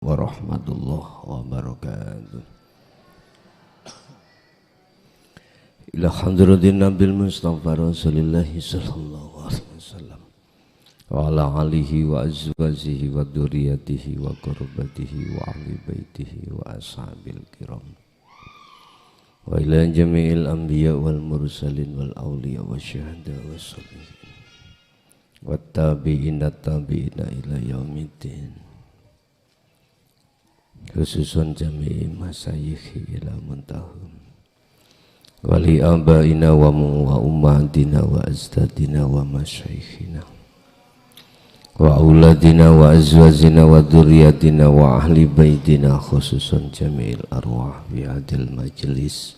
warahmatullahi wabarakatuh. Ila hadratin Nabil Mustafa Rasulillahi sallallahu alaihi wasallam wa ala alihi wa azwajihi wa dzurriyyatihi wa qurbatihi wa ahli baitihi wa ashabil kiram wa ila jami'il anbiya wal mursalin wal awliya wa syuhada wa sholihin wa tabi'ina ila yaumiddin, khususun jami'i masyayikhi ila muntahum wali abaina wa ummatina wa azdadina wa masyayikhina wa auladina wa azwajina wa dzurriyyatina wa ahli baitina, khususun jami'il arwah fi hadil majlis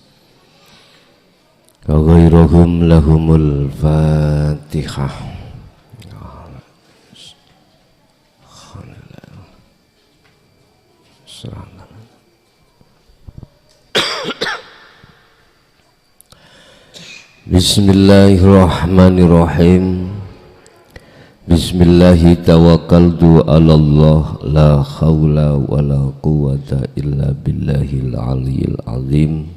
wa ghairuhum lahumul fatihah. Bismillahirrahmanirrahim. Bismillahi tawakkaltu ala Allah, la khawla wa la quwwata illa billahil aliyyil azim.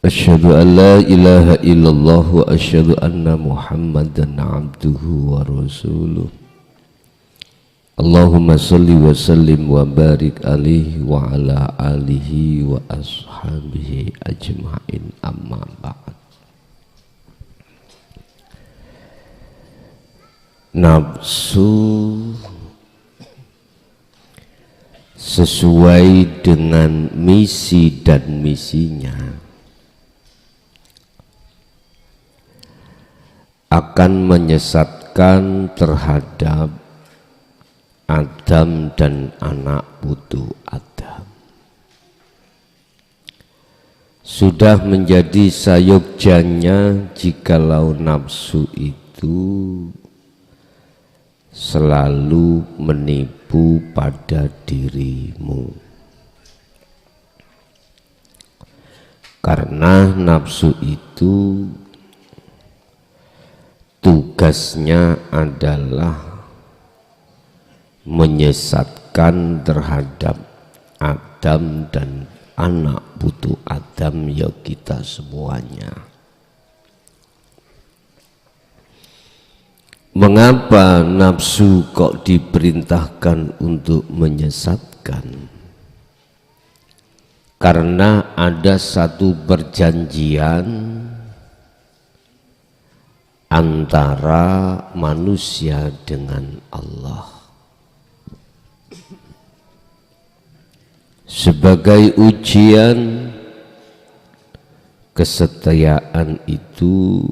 Asyhadu an la ilaha illallah wa asyhadu anna Muhammadan abduhu wa rasuluh. Allahumma salli wa sallim wa barik alaihi wa ala alihi wa ashabihi ajma'in, amma ba'd. Nafsu sesuai dengan misi dan misinya akan menyesatkan terhadap Adam dan anak putu Adam. Sudah menjadi sayugjanya jikalau nafsu itu selalu menipu pada dirimu, karena nafsu itu tugasnya adalah menyesatkan terhadap Adam dan anak putu Adam, ya kita semuanya. Mengapa nafsu kok diperintahkan untuk menyesatkan? Karena ada satu perjanjian antara manusia dengan Allah. Sebagai ujian kesetiaan itu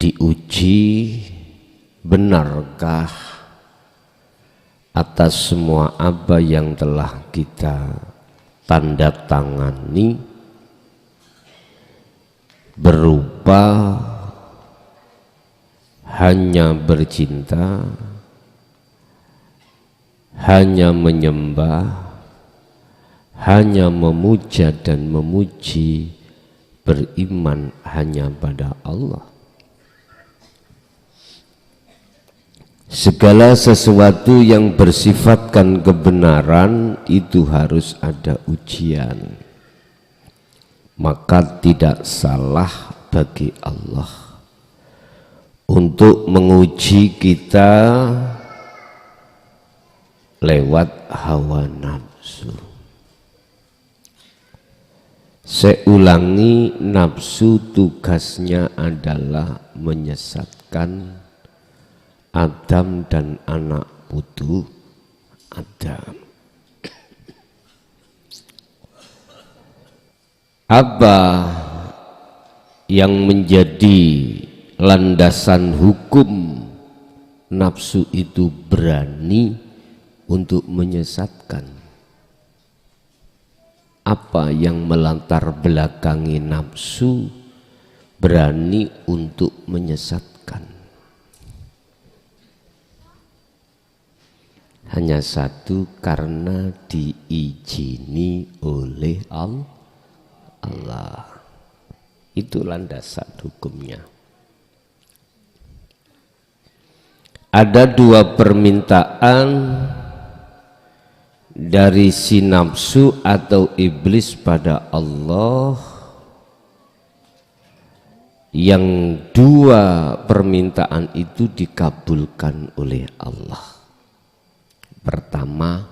diuji, benarkah atas semua apa yang telah kita tanda tangani berupa hanya bercinta, hanya menyembah, hanya memuja dan memuji, beriman hanya pada Allah. Segala sesuatu yang bersifatkan kebenaran itu harus ada ujian. Maka tidak salah bagi Allah untuk menguji kita lewat hawa nafsu. Saya ulangi, nafsu tugasnya adalah menyesatkan Adam dan anak putu Adam. Apa yang menjadi landasan hukum nafsu itu berani untuk menyesatkan? Apa yang melatar belakangi nafsu berani untuk menyesatkan? Hanya satu, karena diizini oleh Allah. Itu landasan hukumnya. Ada dua permintaan dari si nafsu atau iblis pada Allah, yang dua permintaan itu dikabulkan oleh Allah. Pertama,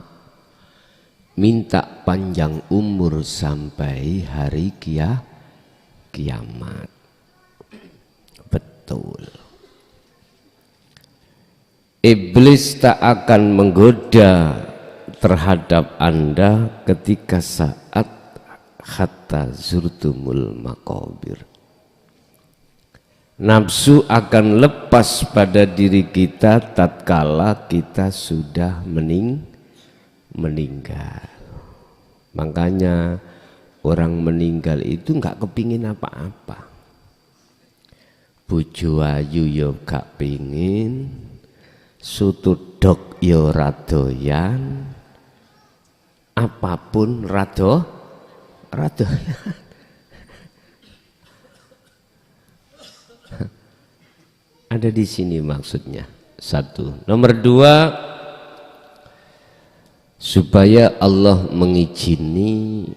minta panjang umur sampai hari kiamat. Betul. Iblis tak akan menggoda terhadap Anda ketika saat hatta zurtumul maqabir. Nafsu akan lepas pada diri kita tatkala kita sudah meninggal. Makanya orang meninggal itu nggak kepingin apa-apa. Bojo ayu ya gak pingin, soto dok ya radoyan, apapun radoyan. Ada di sini maksudnya. Satu. Nomor dua, supaya Allah mengizini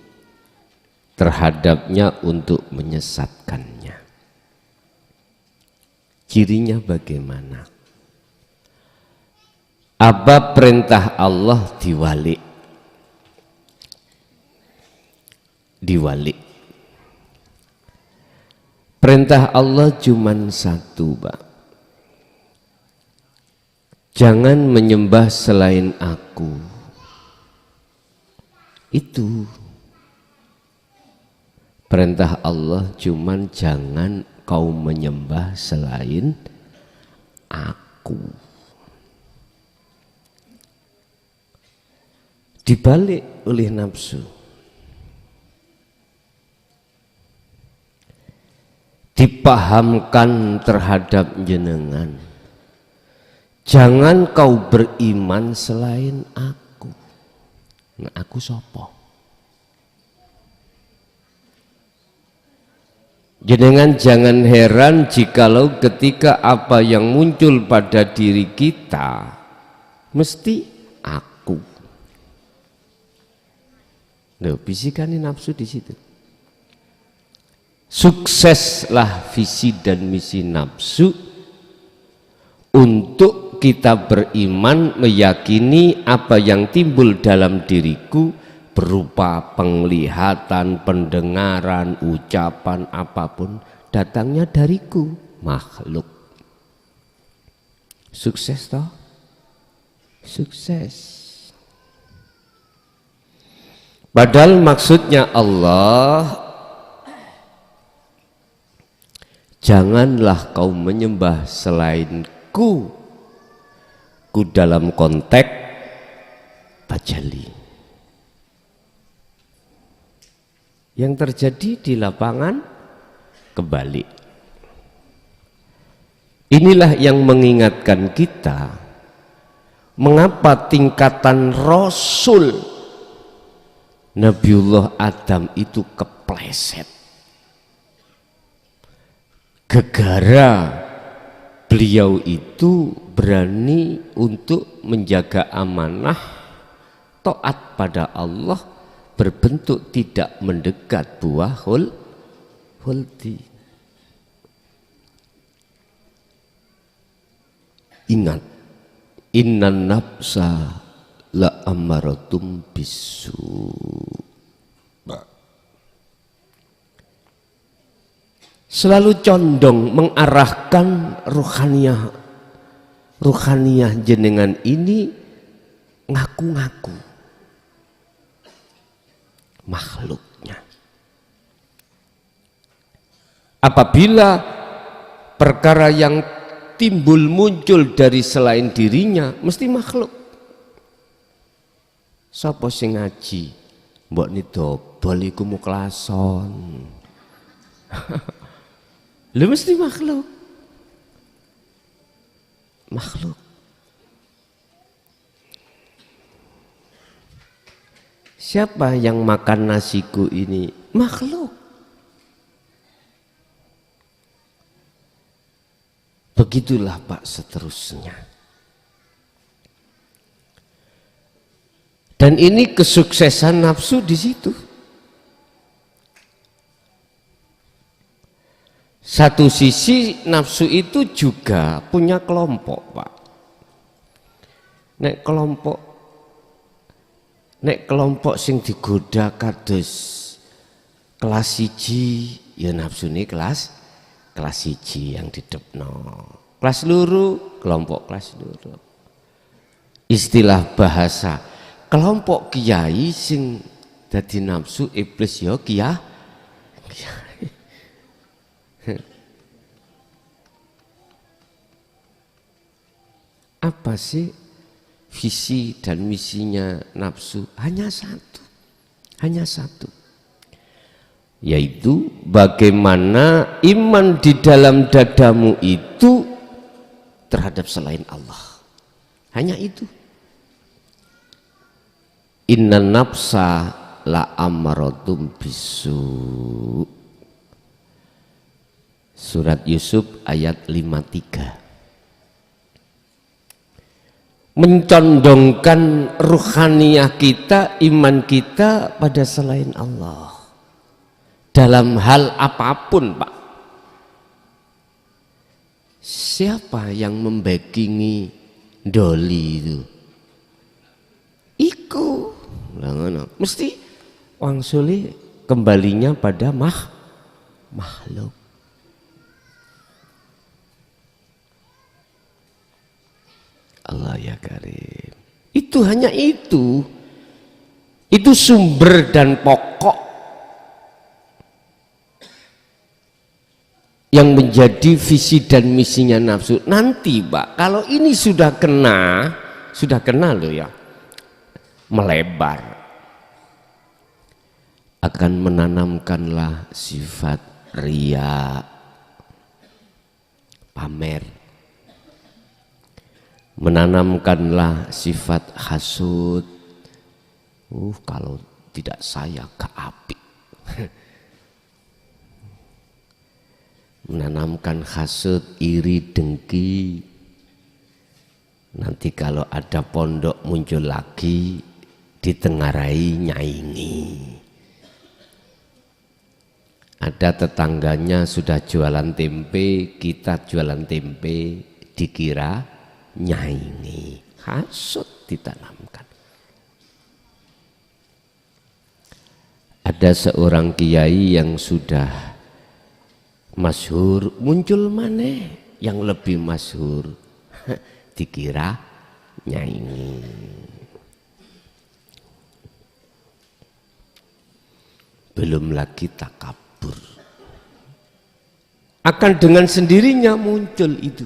terhadapnya untuk menyesatkannya. Cirinya bagaimana? Apa perintah Allah diwalik? Diwalik. Perintah Allah cuman satu, Pak. Jangan menyembah selain aku. Itu perintah Allah, cuman jangan kau menyembah selain aku. Dibalik oleh nafsu. Dipahamkan terhadap jenengan. Jangan kau beriman selain aku. Nah, aku sopo? Jenengan jangan heran jikalau ketika apa yang muncul pada diri kita mesti aku. Loh, bisikani nafsu di situ. Sukseslah visi dan misi nafsu untuk kita beriman, meyakini apa yang timbul dalam diriku berupa penglihatan, pendengaran, ucapan apapun datangnya dariku, makhluk. Sukses toh? Sukses. Padahal maksudnya Allah, janganlah kau menyembah selainku. Ku dalam konteks tajalli. Yang terjadi di lapangan kebalik. Inilah yang mengingatkan kita mengapa tingkatan Rasul Nabiullah Adam itu kepleset. Gegara beliau itu berani untuk menjaga amanah, taat pada Allah, berbentuk tidak mendekat buah huldi. Ingat, innan nafsa la amaratum bisu. Selalu condong mengarahkan ruhaniyah jenengan ini ngaku-ngaku makhluknya. Apabila perkara yang timbul muncul dari selain dirinya mesti makhluk. Sapa sing ngaji mbok ni dobol iku muklason. Lu mesti makhluk. Makhluk. Siapa yang makan nasiku ini? Makhluk. Begitulah Pak seterusnya. Dan ini kesuksesan nafsu di situ. Satu sisi nafsu itu juga punya kelompok, Pak. Nek kelompok sing digoda kados kelas siji, ya nafsu ini kelas siji yang didepno. Kelas luru, kelompok kelas luru. Istilah bahasa kelompok kiai sing dadi nafsu iblis ya kiai. Apa sih visi dan misinya nafsu? Hanya satu, yaitu bagaimana iman di dalam dadamu itu terhadap selain Allah. Hanya itu. Inna nafsa la amaratum bisu. Surat Yusuf ayat 53. Mencondongkan ruhaniyah kita, iman kita pada selain Allah dalam hal apapun, Pak. Siapa yang membackingi doli itu? Iku mesti wong suli kembalinya pada makhluk. Allah ya Karim. Itu hanya itu. Itu sumber dan pokok yang menjadi visi dan misinya nafsu. Nanti, Pak, kalau ini sudah kena loh ya, melebar, akan menanamkanlah sifat riya, pamer, menanamkanlah sifat hasud. Kalau tidak saya ke api. Menanamkan hasud, iri, dengki. Nanti kalau ada pondok muncul lagi, ditengarai, nyaingi. Ada tetangganya sudah jualan tempe, kita jualan tempe, dikira nyaingi. Hasud ditanamkan. Ada seorang kiai yang sudah masyhur, muncul maneh yang lebih masyhur, dikira nyaingi. Belum lagi takabur. Akan dengan sendirinya muncul itu.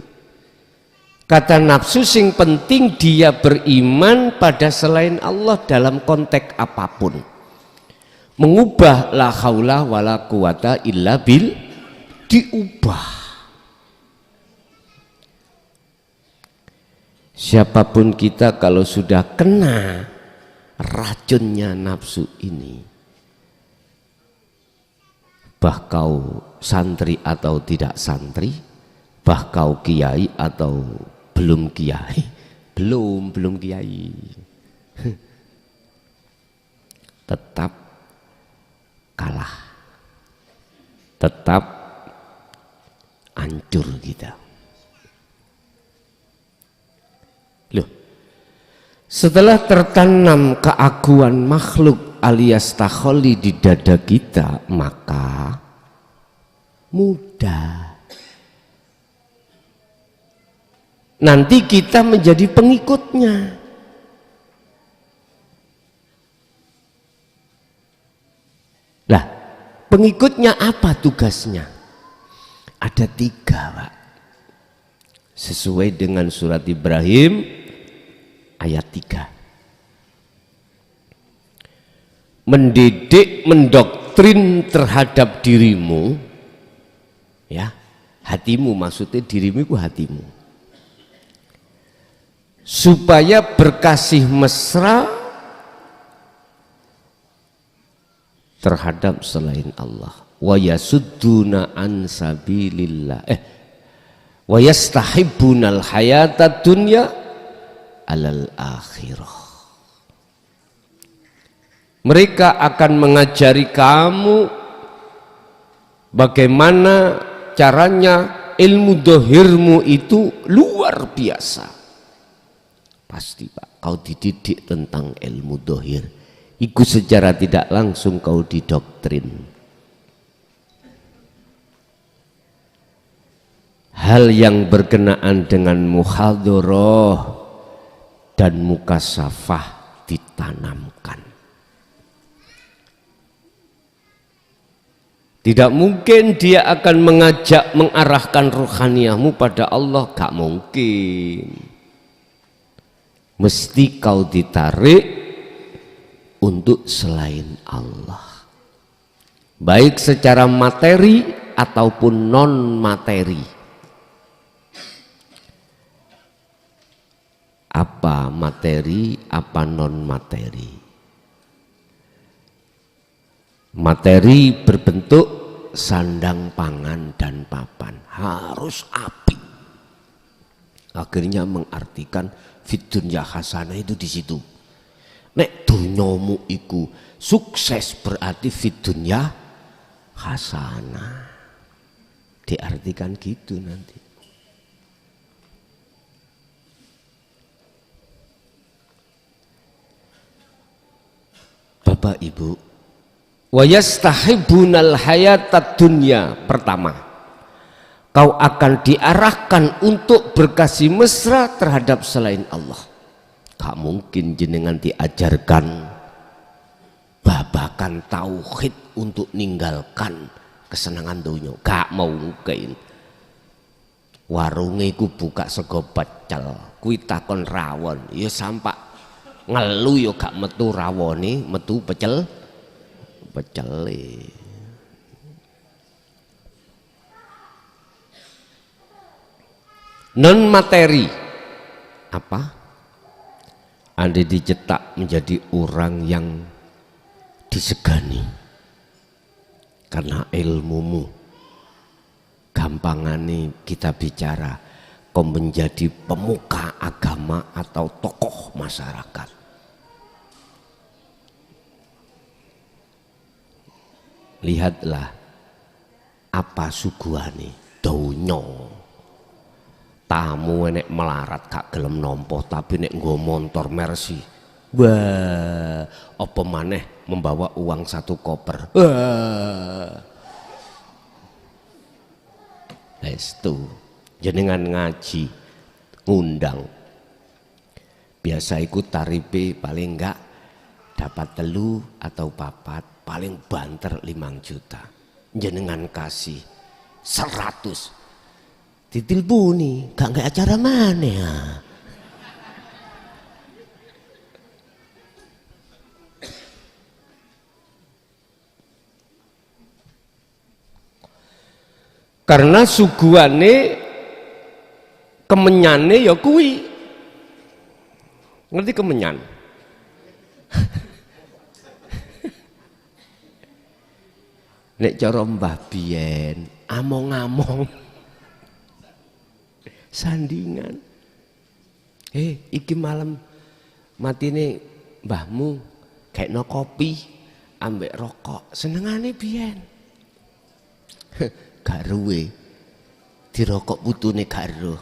Kata nafsu sing penting dia beriman pada selain Allah dalam konteks apapun. Mengubah la haula wala quwata illa bil, diubah. Siapapun kita kalau sudah kena racunnya nafsu ini, bah kau santri atau tidak santri, bah kau kiai atau belum kiai, belum kiai, tetap kalah, tetap hancur kita. Loh, setelah tertanam keaguan makhluk alias takholli di dada kita, maka mudah nanti kita menjadi pengikutnya. Lah, pengikutnya apa tugasnya? Ada 3, Pak. Sesuai dengan surat Ibrahim ayat 3. Mendidik, mendoktrin terhadap dirimu, ya, hatimu, maksudnya dirimu itu hatimu, supaya berkasih mesra terhadap selain Allah. Wa yasudduna an sabilillah, wa yastahibbunal hayatad dunya alal akhirah. Mereka akan mengajari kamu bagaimana caranya ilmu dohirmu itu luar biasa. Pasti Pak, kau dididik tentang ilmu dohir. Iku secara tidak langsung kau didoktrin. Hal yang berkenaan dengan muhadharah dan mukasafah ditanamkan. Tidak mungkin dia akan mengajak mengarahkan ruhaniyahmu pada Allah, gak mungkin. Mesti kau ditarik untuk selain Allah, baik secara materi ataupun non materi. Apa materi, apa non materi? Materi berbentuk sandang, pangan, dan papan, harus apik. Akhirnya mengartikan fid dunya hasanah itu di situ. Nek dunyamu iku sukses berarti fid dunya hasanah. Diartikan gitu nanti. Bapak Ibu, wa yastahibunal hayatad dunya. Pertama, kau akan diarahkan untuk berkasih mesra terhadap selain Allah. Gak mungkin jenengan diajarkan babakan tauhid untuk ninggalkan kesenangan dunia. Gak mungkin. Warunge iku buka sego pecel, kuwi takon rawon, ya sampak ngelu ya gak metu rawone, metu pecele. Non materi apa? Anda dicetak menjadi orang yang disegani karena ilmumu. Gampangane kita bicara, kau menjadi pemuka agama atau tokoh masyarakat. Lihatlah apa suguhane donya. Tamu enek melarat gak gelem nampa, tapi nek nggo montor Mercy, wah, apa maneh membawa uang 1 koper. Wah. Itu jenengan ngaji ngundang. Biasa ikut tarife paling enggak dapat 3 atau 4, paling banter 5 juta. Jenengan kasih 100. Ditilpuni, gak acara mana ya? Karena suguhane kemenyane ya kuwi. Ngerti kemenyan? Nek cara Mbah biyen among-among sandingan. Iki malam matine mbahmu gaekno kopi ambek rokok, senengane biyen. Gak ruwe dirokok putune gak ero.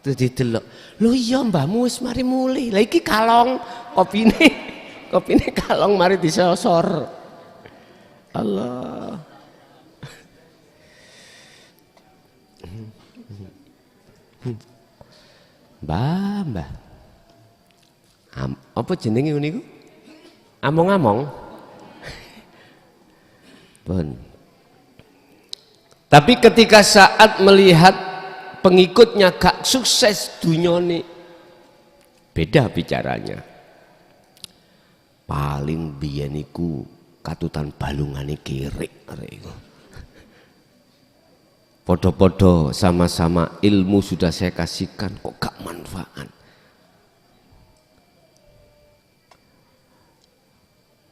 Terus didelok, lho iya mbahmu wis mari mulih. Lah iki kalong kopine kalong mari disosor. Allah. Mbah. Apa jenenge niku? Among-among. Pun. Tapi ketika saat melihat pengikutnya gak sukses dunyane, beda bicaranya. Paling biyen iku katutan balungane kirik arek iku. Podo-podo sama-sama ilmu sudah saya kasihkan kok gak manfaat.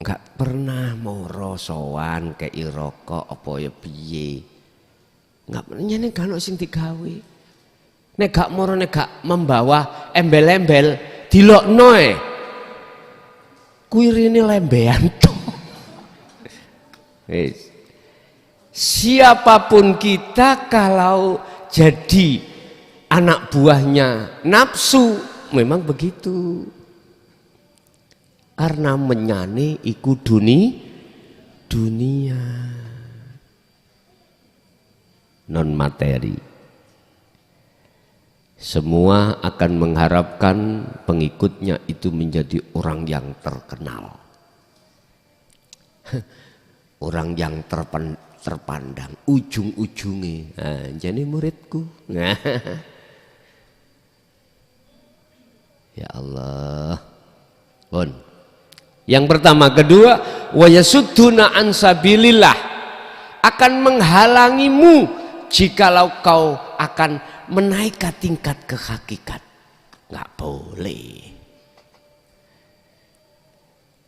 Gak pernah mau rosowan kei rokok apa ya piye. Gak nyene gak ono sing digawe. Nek gak moro nek gak membawa embel-embel dilokno kuirine lembean tok. Siapapun kita kalau jadi anak buahnya nafsu memang begitu. Karena menyane iku dunia non materi. Semua akan mengharapkan pengikutnya itu menjadi orang yang terkenal, orang yang terpandang, ujung-ujungnya jadi muridku. Ya Allah. Bon. Yang pertama, kedua, wa yasudduna an sabilillah, akan menghalangimu jikalau kau akan menaikkan tingkat ke hakikat. Nggak boleh.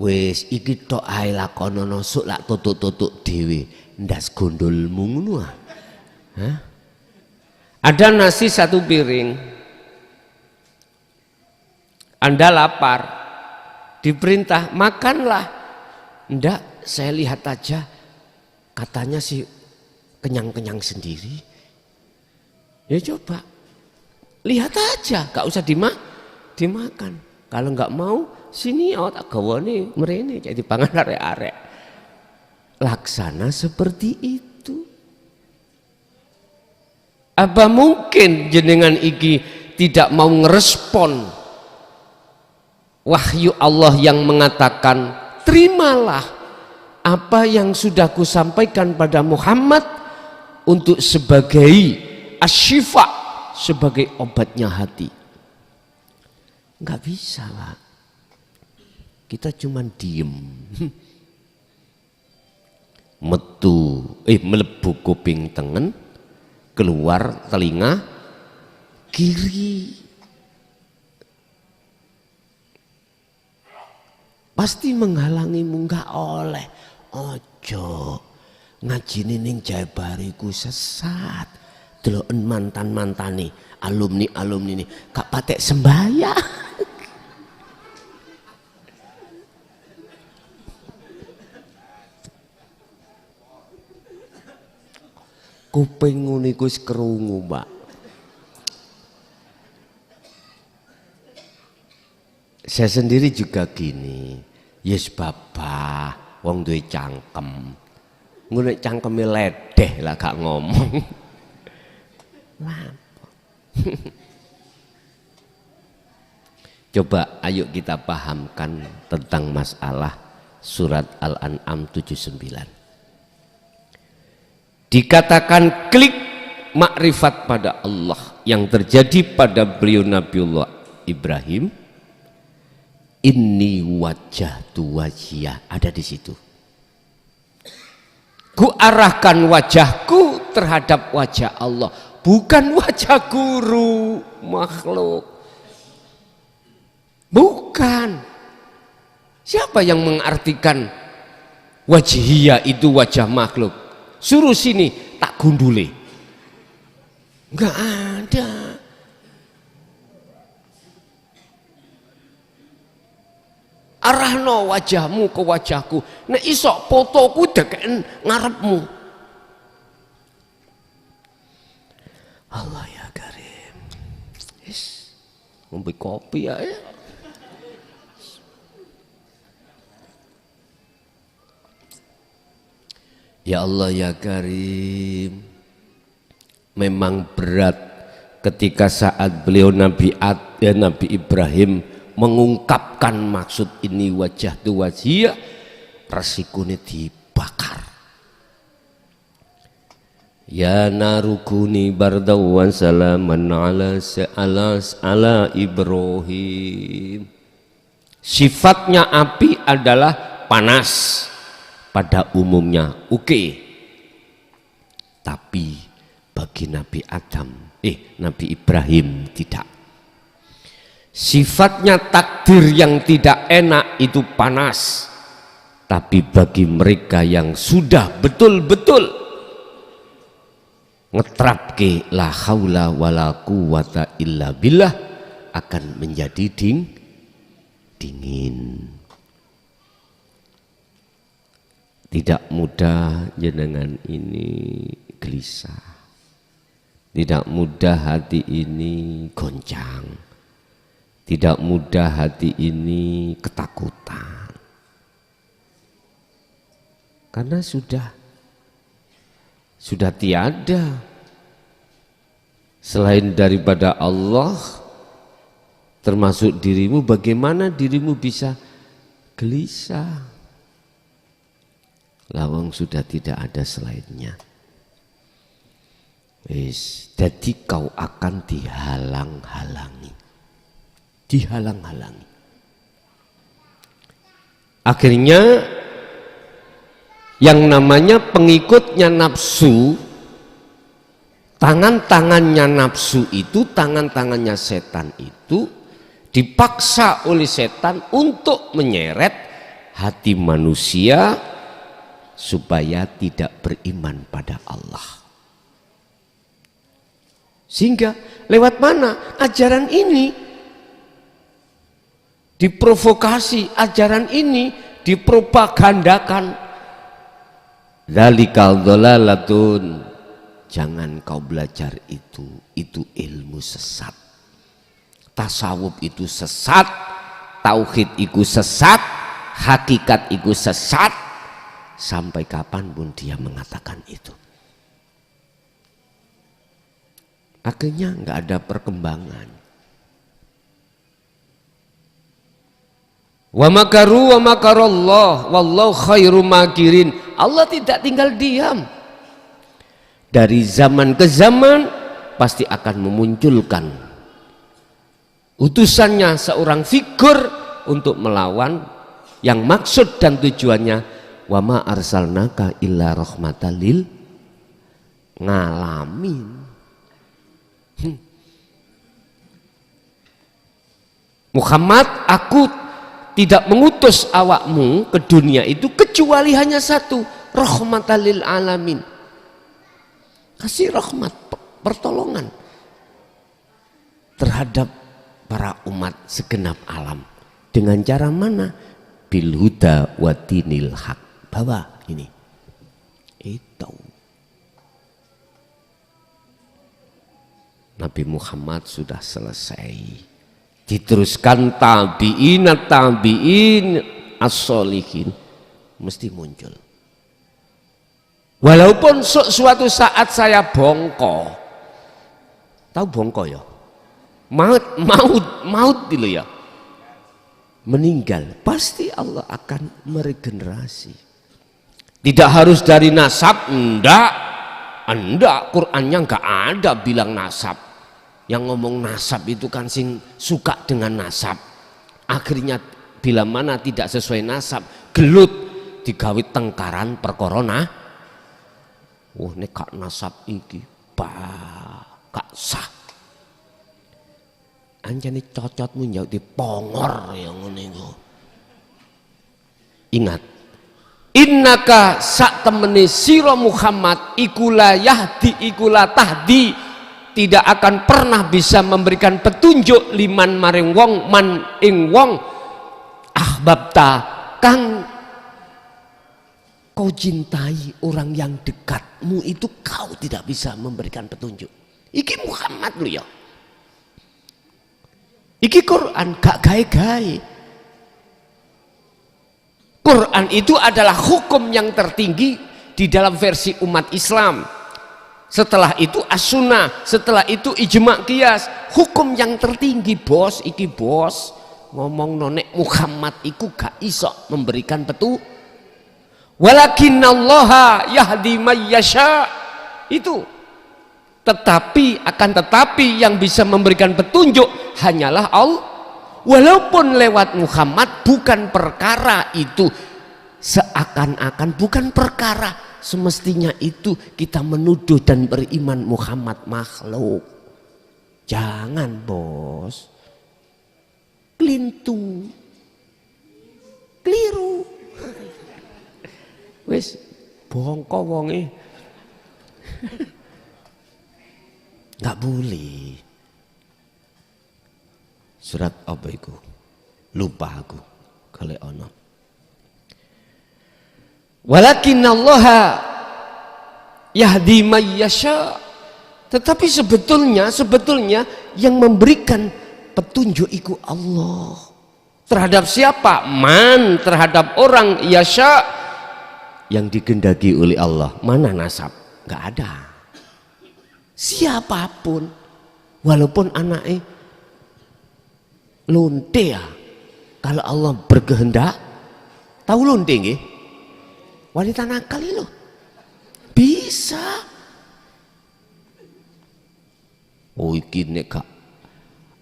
Wis iki tok ae lakonono sok lak tutuk-tutuk dhewe ndas gondolmu ngono ah. Hah? Ada nasi satu piring. Anda lapar, diperintah makanlah. Ndak, saya lihat aja, katanya sih kenyang-kenyang sendiri. Ya coba, lihat aja, gak usah dimakan. Kalau nggak mau, sini tak gawane merene jadi pangan arek-arek. Laksana seperti itu. Apa mungkin jenengan iki tidak mau ngerespon wahyu Allah yang mengatakan, terimalah apa yang sudah kusampaikan pada Muhammad untuk sebagai asyifa, sebagai obatnya hati. Nggak bisa lah, kita cuman diem. Melebu kuping tengen, keluar telinga kiri. Pasti menghalangimu, nggak oleh. Ojo ngaji ning Jabariku sesat. Deloken mantan-mantane, alumni ini gak patek sembahyang. Kuping niku wis krungu, Mbak. Saya sendiri juga gini. Yes bapak, wong duwe cangkem. Ngono cangkeme ledeh lah gak ngomong. Coba ayo kita pahamkan tentang masalah surat Al-An'am 79. Dikatakan klik makrifat pada Allah yang terjadi pada beliau Nabiullah Ibrahim. Inni wajjahtu wajhiyah, ada di situ. Ku arahkan wajahku terhadap wajah Allah, bukan wajah guru makhluk. Bukan. Siapa yang mengartikan wajhiyah itu wajah makhluk? Suruh sini tak gundule. Enggak ada. Arahno wajahmu ke wajahku. Nek isok fotoku dekeken ngarepmu. Allah ya Karim. Is, ngombe kopi ya. Ya Allah ya Karim. Memang berat ketika saat beliau Nabi Ibrahim mengungkapkan maksud ini wajah tu wajhiyah, resikonya dibakar. Ya narukuni bardaw wa salaman ala Ibrahim. Sifatnya api adalah panas pada umumnya, oke. Tapi bagi Nabi Nabi Ibrahim tidak. Sifatnya takdir yang tidak enak itu panas. Tapi bagi mereka yang sudah betul-betul ngetrapke la haula wala quwata illa billah akan menjadi dingin. Tidak mudah jenengan ini gelisah. Tidak mudah hati ini goncang. Tidak mudah hati ini ketakutan. Karena sudah tiada selain daripada Allah, termasuk dirimu. Bagaimana dirimu bisa gelisah? Lawang sudah tidak ada selainnya. Wis, jadi kau akan dihalang-halangi. Dihalang-halangi. Akhirnya yang namanya pengikutnya nafsu, tangan-tangannya nafsu itu, tangan-tangannya setan itu dipaksa oleh setan untuk menyeret hati manusia supaya tidak beriman pada Allah. Sehingga lewat mana ajaran ini diprovokasi, ajaran ini dipropagandakan. Dzalikal dhalalatun, jangan kau belajar itu ilmu sesat. Tasawuf itu sesat, tauhid itu sesat, hakikat itu sesat. Sampai kapanpun dia mengatakan itu. Akhirnya nggak ada perkembangan. Wa makaru wa makarallah wallahu khairu makirin. Allah tidak tinggal diam. Dari zaman ke zaman pasti akan memunculkan utusannya seorang figur untuk melawan yang maksud dan tujuannya wa ma arsalnaka illa rahmatan lil ngalamin. Muhammad, aku tidak mengutus awakmu ke dunia itu kecuali hanya satu, rahmatan lil alamin. Kasih rahmat, pertolongan terhadap para umat segenap alam. Dengan cara mana? Bil huda wa dinil haq. Bawa ini. Itu. Nabi Muhammad sudah selesai. Diteruskan tabi'in as-solihin mesti muncul. Walaupun suatu saat saya bongko. Tahu bongko ya? Maut dulu ya. Meninggal, pasti Allah akan meregenerasi. Tidak harus dari nasab, enggak, Qur'annya enggak ada bilang nasab. Yang ngomong nasab itu kan sing suka dengan nasab. Akhirnya bila mana tidak sesuai nasab, gelut digawe tengkaran perkorona. Oh nek gak nasab iki, gak sah. Anjane cocotmu njauh di pongor yang ngene iku. Ingat, innaka sak temene sira Muhammad ikulah yahdi ikulah tahdi, tidak akan pernah bisa memberikan petunjuk liman maring wong man ing wong ahbabta kang kau cintai, orang yang dekatmu itu kau tidak bisa memberikan petunjuk. Iki Muhammad lu ya. Iki Quran gak gawe-gawe. Quran itu adalah hukum yang tertinggi di dalam versi umat Islam. Setelah itu as-sunnah, setelah itu ijma' qiyas. Hukum yang tertinggi bos, iki bos. Ngomong nonek Muhammad iku gak iso memberikan petunjuk. Walakinallaha yahdi may yasha. Itu. Tetapi yang bisa memberikan petunjuk hanyalah Allah. Walaupun lewat Muhammad, bukan perkara itu seakan-akan, bukan perkara semestinya itu kita menuduh dan beriman Muhammad makhluk. Jangan bos, kelintu, keliru. Wis bongko wonge. Nggak boleh. Surat apa itu? Lupa aku. Kalau ono. Walakinallaha yahdi may yasha. Tetapi sebetulnya yang memberikan petunjuk itu Allah. Terhadap siapa? Man, terhadap orang yasha yang digendaki oleh Allah. Mana nasab? Nggak ada. Siapapun, walaupun anaknya lonte ya, kalau Allah berkehendak, tahu lonte nggih? Wanita nakal itu bisa. Oh iki nek gak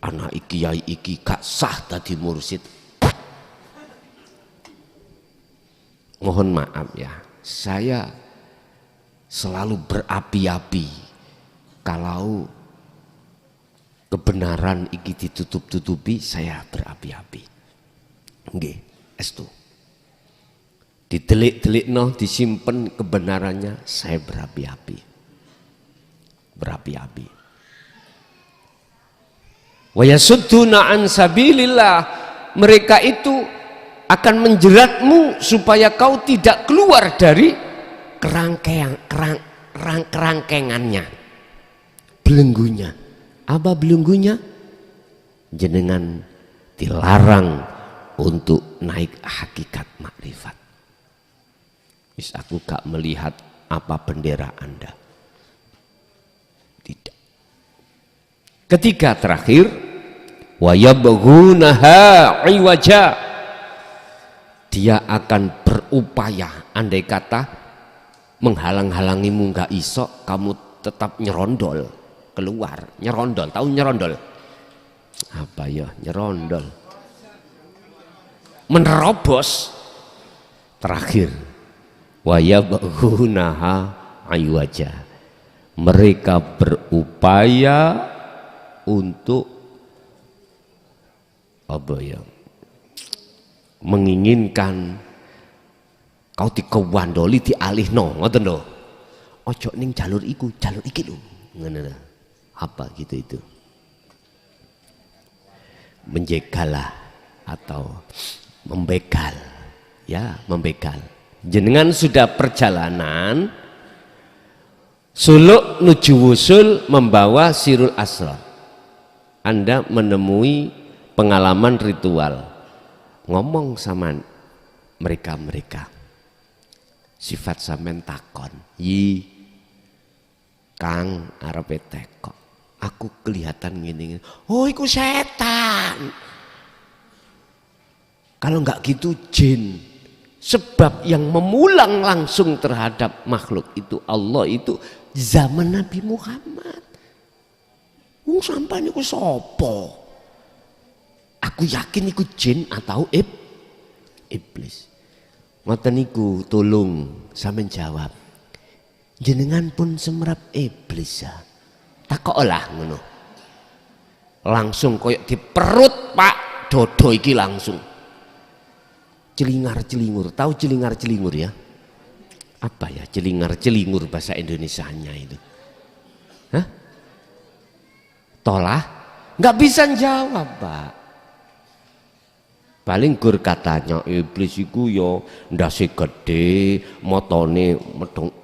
anak iki kiai iki gak sah tadi mursid. Mohon maaf ya, saya selalu berapi-api kalau kebenaran iki ditutup-tutupi, saya berapi-api. Nggih, estu. Ditelik-telikno, disimpen kebenarannya, saya berapi-api. Berapi-api. Wa yasudduna an sabilillah, mereka itu akan menjeratmu supaya kau tidak keluar dari kerangkengannya, belenggunya. Apa belenggunya? Jenengan dilarang untuk naik hakikat makrifat. Wis aku gak melihat apa bendera Anda. Tidak. Ketiga terakhir, wa yabghunaha iwaja, dia akan berupaya, andai kata menghalang-halangimu gak iso, kamu tetap nyerondol keluar. Nyerondol, tahu nyerondol? Apa ya nyerondol? Menerobos. Terakhir, wa yabghunaha iwaja, mereka berupaya untuk apa ya, menginginkan kau dikewandoli dialihno, ngoten lho. Ojo ning jalur iku, jalur iki lho. Ngono. Apa gitu itu? Menjegal lah atau membegal. Ya, membegal. Jenengan sudah perjalanan suluk nuju wusul membawa sirul asrar. Anda menemui pengalaman ritual, ngomong sama mereka-mereka, sifat sampean takon, yi Kang arepe teko, aku kelihatan gini, oh iku setan. Kalau nggak gitu jin. Sebab yang memulang langsung terhadap makhluk itu Allah itu zaman Nabi Muhammad. Wong sampeyan niku sapa? Aku yakin iku jin atau iblis. Ngoten niku, tolong sampeyan jawab. Jenengan pun semerap iblis ya. Takolah ngono. Langsung koyok di perut Pak, dodo iki langsung. Celingar-celingur, tahu celingar-celingur ya? Apa ya celingar-celingur bahasa Indonesianya itu? Hah? Tolah? Nggak bisa jawab Pak. Paling gur katanya iblis iku yo ndase gede, motone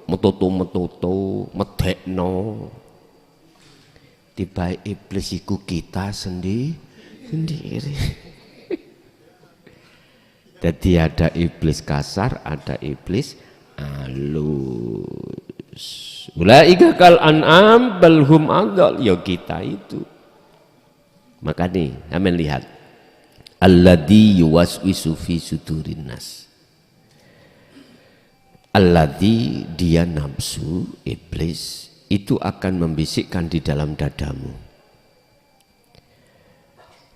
metutu, medekno. Tiba iblis iku kita sendiri. Jadi ada iblis kasar, ada iblis halus. Ulaika kal an'am bal hum adall, ya kita itu. Maka nih, kami lihat alladzi yuwaswisu fi sudurin nas. Alladzi, dia nafsu, iblis itu akan membisikkan di dalam dadamu.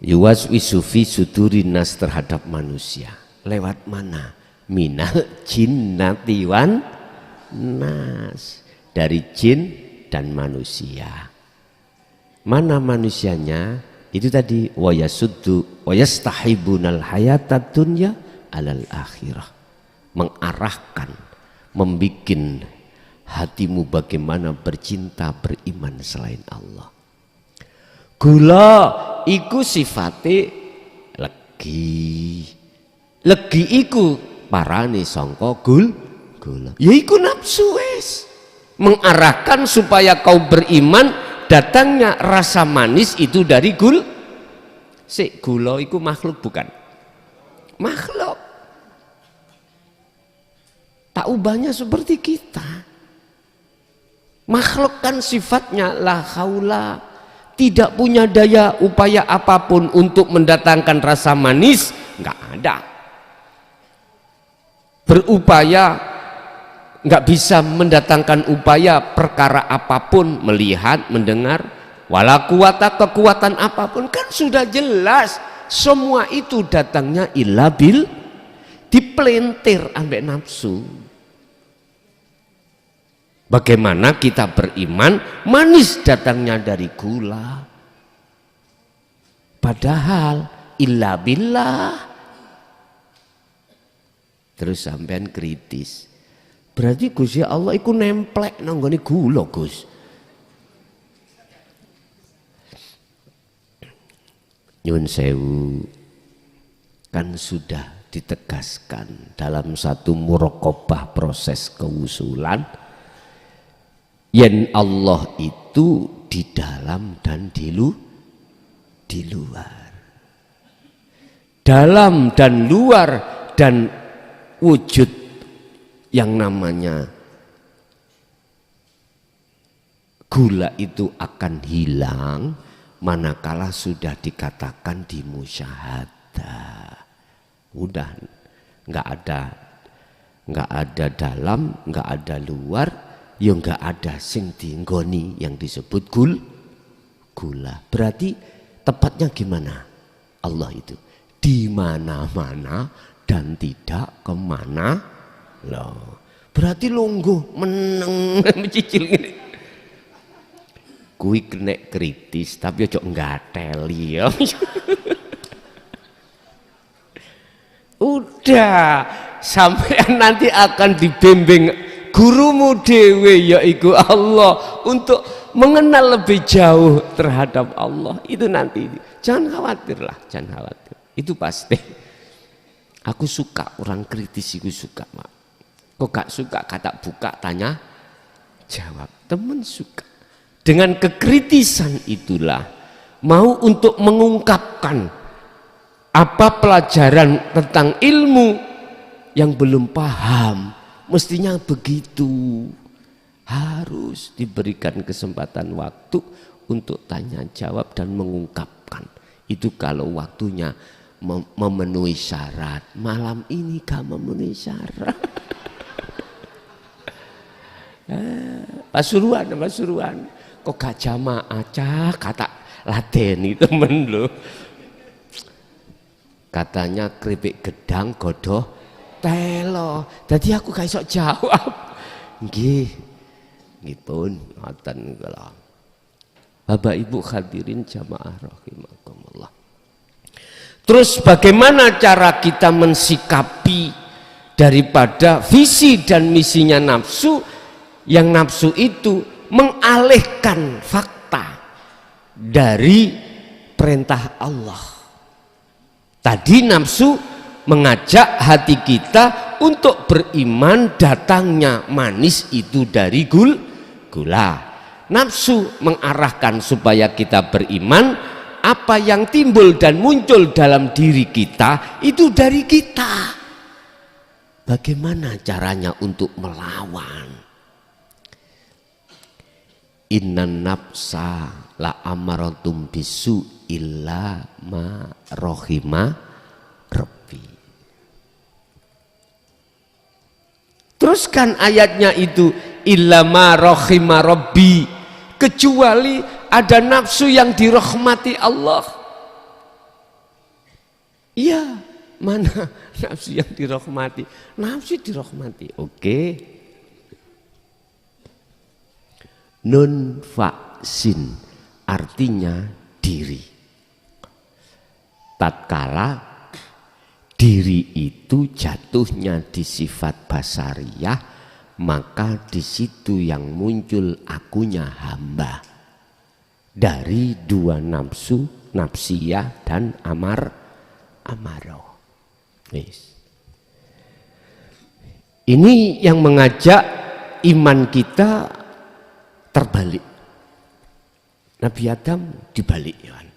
Yuwaswisu fi sudurin nas, terhadap manusia. Lewat mana? Minal jinnati wan nas, dari jin dan manusia. Mana manusianya? Itu tadi wa yasuddu wa yastahibunal hayatad dunya alal akhirah. Mengarahkan, membikin hatimu bagaimana bercinta, beriman selain Allah. Gula iku sifate legi. Legi iku parane sangka gula. gula. Ya iku nafsu wis. Mengarahkan supaya kau beriman datangnya rasa manis itu dari gula iku makhluk bukan? Makhluk. Tak ubahnya seperti kita. Makhluk kan sifatnya la haula, tidak punya daya upaya apapun untuk mendatangkan rasa manis, nggak ada. Berupaya nggak bisa mendatangkan upaya perkara apapun, melihat, mendengar, wala quwata, kekuatan apapun kan sudah jelas. Semua itu datangnya illa bil, dipelintir ambek nafsu. Bagaimana kita beriman manis datangnya dari gula, padahal illa billah. Terus sampean kritis, berarti Gusti Allah iku nemplek nanggone gula, Gus. Nyun sewu, kan sudah ditegaskan dalam satu muraqabah proses kewusulan, yen Allah itu di dalam dan di luar. Dalam dan luar, dan wujud yang namanya gula itu akan hilang manakala sudah dikatakan di musyahadah. Udah nggak ada dalam, nggak ada luar, ya nggak ada sing dinggoni yang disebut gula. Berarti tepatnya gimana? Allah itu di mana-mana dan tidak kemana loh. Berarti lungguh meneng mencicil gini. Kui kena kritis tapi ojo ngateli ya. Udah sampean nanti akan dibimbing gurumu dewe yaitu Allah untuk mengenal lebih jauh terhadap Allah. Itu nanti jangan khawatirlah, jangan khawatir, itu pasti. Aku suka orang kritis, aku suka mak. Kok gak suka kata buka tanya jawab, temen suka. Dengan kekritisan itulah mau untuk mengungkapkan apa pelajaran tentang ilmu yang belum paham. Mestinya begitu, harus diberikan kesempatan waktu untuk tanya jawab dan mengungkapkan. Itu kalau waktunya memenuhi syarat. Malam ini gak memenuhi syarat. Pasuruan kok gak jamaah cah, kata ladeni temen lo. Katanya keripik gedang godoh telo. Jadi aku gak iso jawab. Nggih. Nggih pun ngoten kula. Bapak Ibu hadirin jamaah rahimakumullah. Terus bagaimana cara kita mensikapi daripada visi dan misinya nafsu, yang nafsu itu mengalihkan fakta dari perintah Allah. Tadi nafsu mengajak hati kita untuk beriman datangnya manis itu dari gula. Nafsu mengarahkan supaya kita beriman, apa yang timbul dan muncul dalam diri kita itu dari kita. Bagaimana caranya untuk melawan? Innan nafsa la amaratum bisu illa ma rohima rabbi. Teruskan ayatnya itu, illa ma rohima rabbi, kecuali ada nafsu yang dirahmati Allah. Iya, mana nafsu yang dirahmati? Nafsu dirahmati, oke. Nun faksin artinya diri. Tatkala diri itu jatuhnya di sifat basariyah, maka di situ yang muncul akunya hamba dari dua nafsu, nafsiyah dan amarah. Yes. Ini yang mengajak iman kita terbalik. Nabi Adam dibalik ya kan?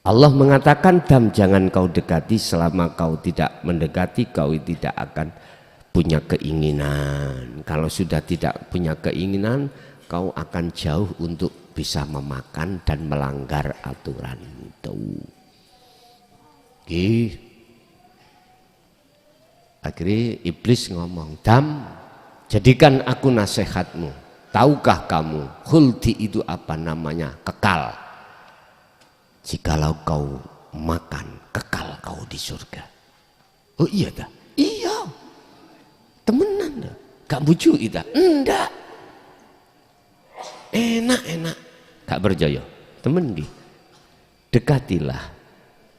Allah mengatakan, "Dam, jangan kau dekati, selama kau tidak mendekati kau tidak akan punya keinginan. Kalau sudah tidak punya keinginan, kau akan jauh untuk bisa memakan dan melanggar aturan itu." Akhirnya iblis ngomong, "Dam, jadikan aku nasihatmu. Tahukah kamu khuldi itu apa namanya? Kekal. Jikalau kau makan, kekal kau di surga." Oh iya dah? Iya. Temenan dah. Gak bujuk kita? Enggak. Enak. Gak percaya? Temen di. Dekatilah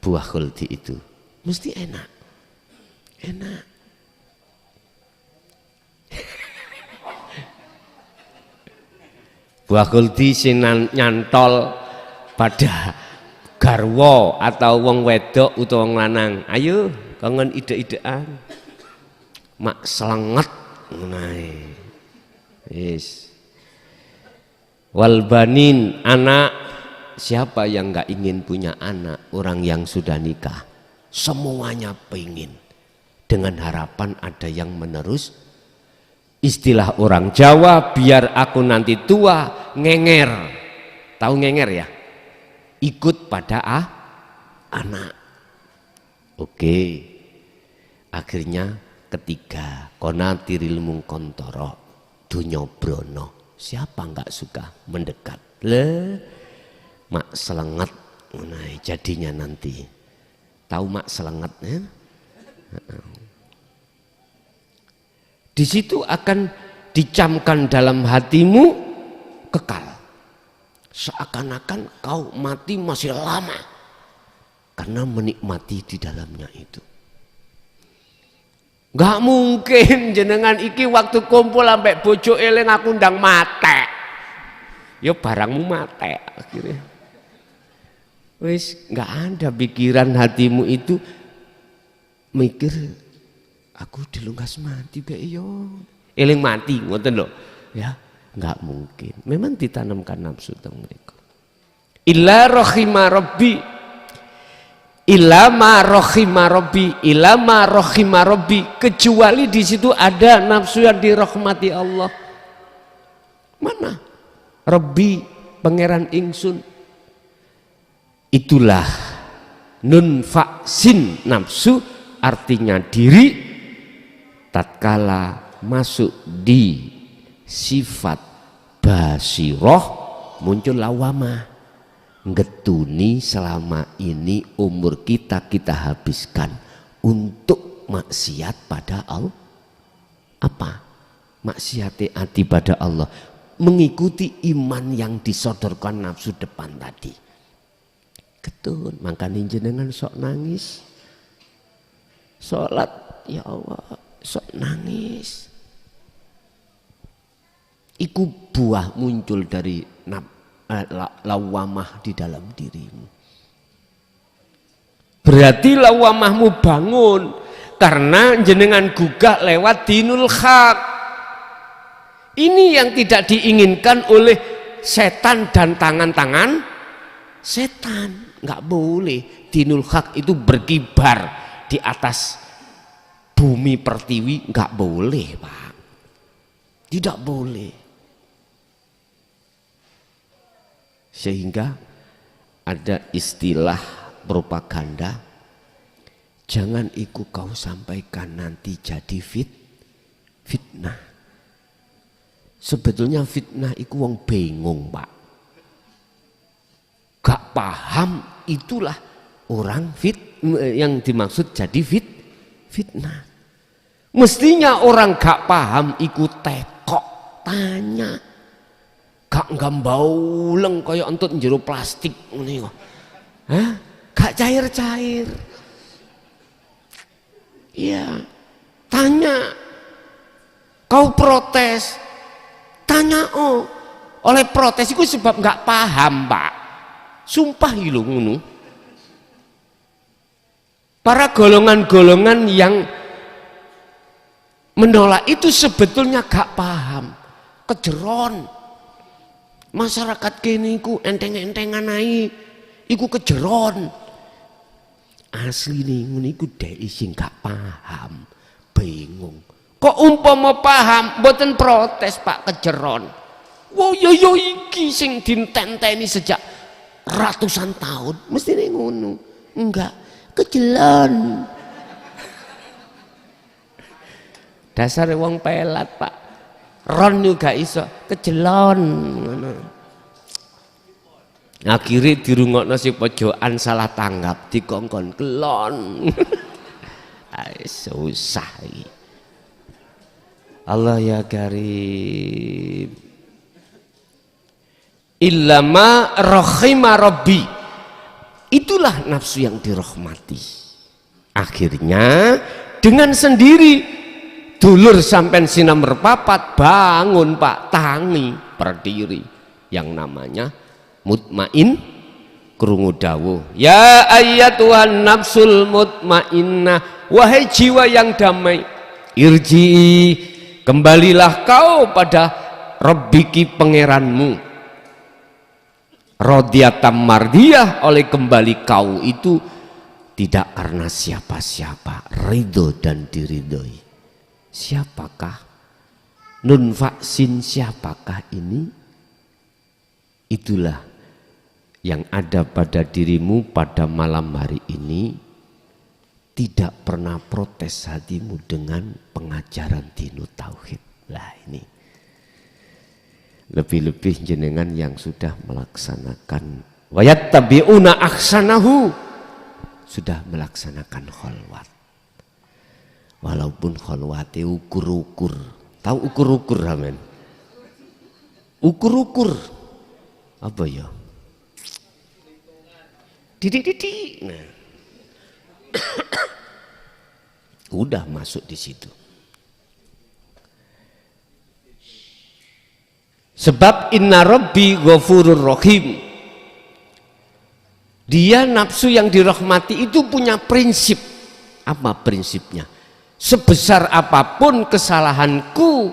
buah khuldi itu. Mesti enak. Enak. Buah khuldi sing nyantol pada garwa atau wong wedok utawa wong lanang. Ayo kangen ide-idean. Mak selenget ngono. Wis. Wal banin, anak. Siapa yang enggak ingin punya anak? Orang yang sudah nikah semuanya pengen, dengan harapan ada yang menerus. Istilah orang Jawa, biar aku nanti tua ngenger. Tahu ngenger ya? Ikut pada anak. Oke. Akhirnya ketiga, konatiril mungkontoro dunyo brono. Siapa enggak suka mendekat? Mak selenget. Nah, jadinya nanti. Tahu mak selenget ya? Di situ akan dicamkan dalam hatimu kekal. Seakan-akan kau mati masih lama karena menikmati di dalamnya itu. Gak mungkin jenengan iki waktu kumpul ambek bojo eling aku ndang mate. Ya barangmu mate akhirnya. Wis gak ada pikiran hatimu itu mikir aku dilungkas mati be yo. Eling mati ngoten lho. Ya, enggak mungkin. Memang ditanamkan nafsu teng mriku. Illa rahima rabbi. Illa ma rahima rabbi, illa ma rahima rabbi, kecuali di situ ada nafsu yang dirahmati Allah. Mana? Rabbi, pangeran ingsun. Itulah nun fa sin nafsu, artinya diri. Tatkala masuk di sifat basiroh muncul lawamah, ngetuni selama ini umur kita habiskan untuk maksiat pada Allah. Apa? Maksiat hati pada Allah, mengikuti iman yang disodorkan nafsu depan tadi. Ketun, makanya jenengan sok nangis sholat, ya Allah sok nangis. Iku buah muncul dari lawamah di dalam dirimu. Berarti lawamahmu bangun karena jenengan gugah lewat dinul haq. Ini yang tidak diinginkan oleh setan dan tangan-tangan setan. Nggak boleh dinul haq itu berkibar di atas bumi pertiwi, nggak boleh Pak, tidak boleh. Sehingga ada istilah propaganda, jangan ikut kau sampaikan nanti jadi fitnah. Sebetulnya fitnah itu wong bingung Pak, gak paham, itulah orang yang dimaksud jadi fitnah. Mestinya orang gak paham ikut tekok tanya, gak nggambauleng kaya entut njero plastik ngene kok. Hah? Gak cair-cair. Iya. Tanya. Kau protes. Tanya oleh protes itu sebab gak paham, Pak. Sumpah lho ngono. Para golongan-golongan yang menolak itu sebetulnya gak paham, kejeron. Masyarakat kini ku enteng-entengan ae, iku kejeron. Asli nih, ngene iku dhek sing gak paham, bingung. Kok umpama paham, mboten protes Pak, kejeron. Wow, yo iki sing ditenteni sejak ratusan tahun, mesti nih ngono. Enggak, kejeron. Dasar wong pelat Pak. Ron juga iso kejelon ngono. Akhire dirungokno si pojokan salah tanggap dikongkon kelon. Susah iki. Allah ya karim. Illama rahima rabbi. Itulah nafsu yang dirahmati. Akhirnya dengan sendiri dulur sampai sinamber papat bangun Pak, tangi berdiri yang namanya mutmain, krungu dawuh ya ayyatuhan nafsul mutmainnah, wahai jiwa yang damai, irji, kembalilah kau pada Rabbiki pangeranmu, radhiyatam mardiyah, oleh kembali kau itu tidak karena siapa-siapa, ridho dan diridhoi. Siapakah nun vaksin, siapakah ini? Itulah yang ada pada dirimu pada malam hari ini. Tidak pernah protes hatimu dengan pengajaran dinu tauhid. Lah ini lebih-lebih jenengan yang sudah melaksanakan wayattabi'una ahsanahu, sudah melaksanakan kholwat. Walaupun kholwate ukur-ukur. Tahu ukur-ukur amen? Ukur-ukur apa ya? Didik-didik. Nah. Udah masuk di situ. Sebab inna rabbi ghafurur rahim. Dia nafsu yang dirahmati itu punya prinsip. Apa prinsipnya? Sebesar apapun kesalahanku,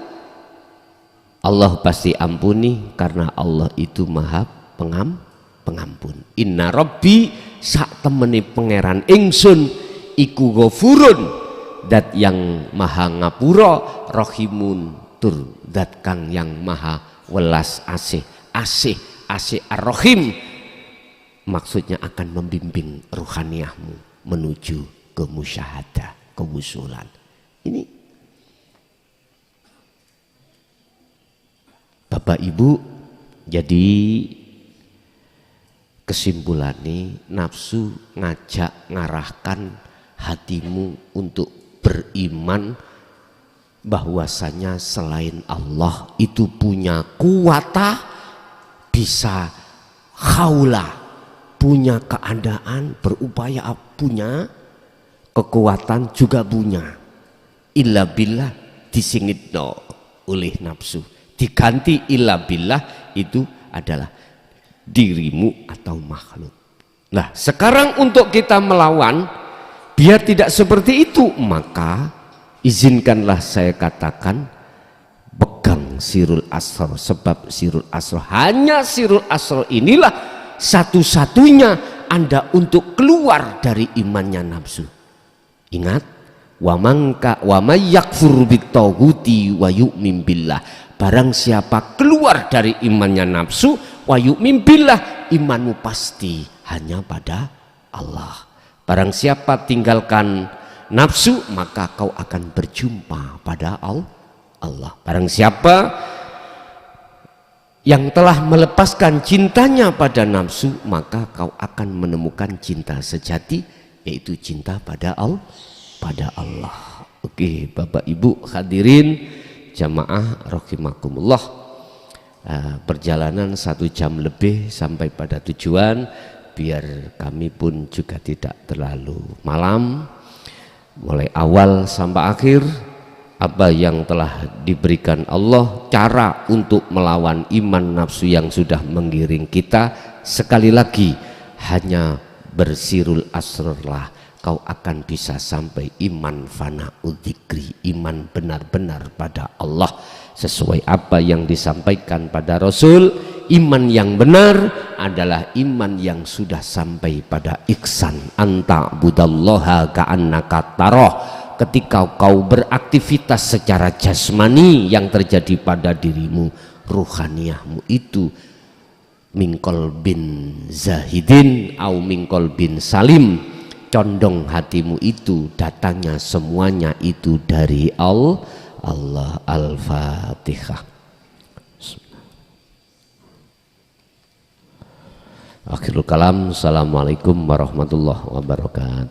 Allah pasti ampuni karena Allah itu maha pengampun. Inna rabbi sak temeni pangeran ingsun iku ghafurun, dat yang maha ngapura, rahimun tur dat kang yang maha welas asih ar-rahim. Maksudnya akan membimbing ruhaniyahmu menuju ke musyahadah, kewusulan. Ini Bapak Ibu, jadi kesimpulannya nafsu ngajak ngarahkan hatimu untuk beriman bahwasanya selain Allah itu punya kuwata, bisa haula, punya keadaan, berupaya, punya kekuatan, juga punya. Illa billah disingitno oleh nafsu, diganti illa billah, itu adalah dirimu atau makhluk. Nah sekarang untuk kita melawan biar tidak seperti itu, maka izinkanlah saya katakan pegang sirul asrar. Sebab sirul asrar, hanya sirul asrar inilah satu-satunya Anda untuk keluar dari imannya nafsu. Ingat, wa may yakfur bitaghuti wa yu'min billah, barang siapa keluar dari imannya nafsu, wa yu'min billah, imanmu pasti hanya pada Allah. Barang siapa tinggalkan nafsu, maka kau akan berjumpa pada Allah. Barang siapa yang telah melepaskan cintanya pada nafsu, maka kau akan menemukan cinta sejati, yaitu cinta pada Allah. Oke, Bapak Ibu hadirin jamaah rahimakumullah, perjalanan 1 jam lebih sampai pada tujuan, biar kami pun juga tidak terlalu malam. Mulai awal sampai akhir, apa yang telah diberikan Allah, cara untuk melawan iman nafsu yang sudah menggiring kita, sekali lagi hanya bersirul asrarlah. kau akan bisa sampai iman fana'u dzikri, iman benar-benar pada Allah sesuai apa yang disampaikan pada Rasul. Iman yang benar adalah iman yang sudah sampai pada ihsan, anta budallaha ka'annaka tarah. Ketika kau beraktivitas secara jasmani, yang terjadi pada dirimu, ruhaniyahmu itu mingkol bin zahidin au mingkol bin salim, condong hatimu itu datangnya semuanya itu dari Allah. Al-Fatihah. Akhirul kalam. Assalamualaikum warahmatullahi wabarakatuh.